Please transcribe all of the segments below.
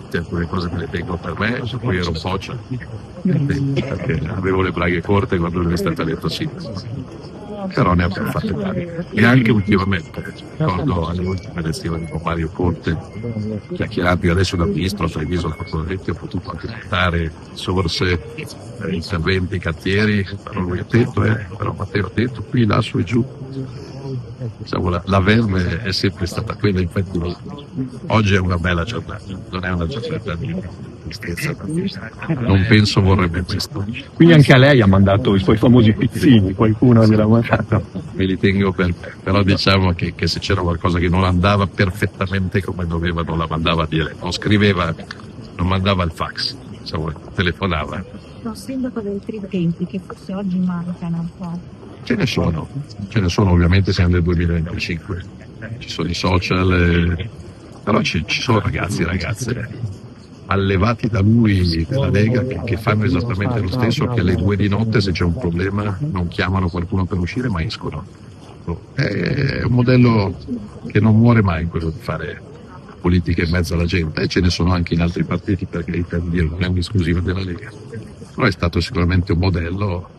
tutte, alcune cose me le tengo per me, su cui ero un boccia, perché avevo le braghe corte quando lui è stato eletto sindaco. Però ne abbiamo fatte tante. E anche ultimamente, ricordo alle ultime elezioni con Mario Conte, chiacchierando io adesso da ministro a Treviso, ho potuto anche portare source, interventi, cantieri, però lui ha detto, però Matteo ha detto qui, là, su e giù. Diciamo, la verve è sempre stata quella, infatti oggi è una bella giornata, non è una giornata di tristezza, non penso vorrebbe questo. Quindi anche a lei ha mandato i suoi famosi pizzini, qualcuno gliel'ha mandato. Me li tengo per me, però diciamo che se c'era qualcosa che non andava perfettamente come doveva, non la mandava a dire, non scriveva, non mandava il fax, diciamo, telefonava. No, sindaco del Triventi, che forse oggi mancano un po'. Ce ne sono, ovviamente siamo nel 2025, ci sono i social, però ci sono ragazzi e ragazze allevati da lui della Lega che fanno esattamente lo stesso, che alle 2 di notte se c'è un problema non chiamano qualcuno per uscire ma escono. È un modello che non muore mai, quello di fare politica in mezzo alla gente, e ce ne sono anche in altri partiti, perché non è un'esclusiva della Lega, però è stato sicuramente un modello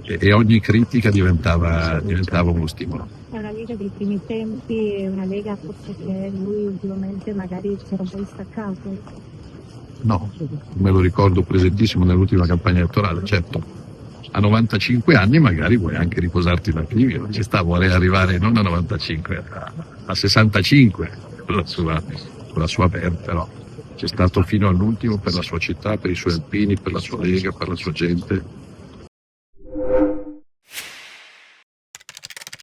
e ogni critica diventava uno stimolo. È una Lega dei primi tempi, è una Lega forse che lui ultimamente magari si era un po' distaccato. No, me lo ricordo presentissimo nell'ultima campagna elettorale, certo. A 95 anni magari vuoi anche riposarti un attimino, ci sta, vuole arrivare non a 95, a 65 con la sua però c'è stato fino all'ultimo per la sua città, per i suoi alpini, per la sua Lega, per la sua gente.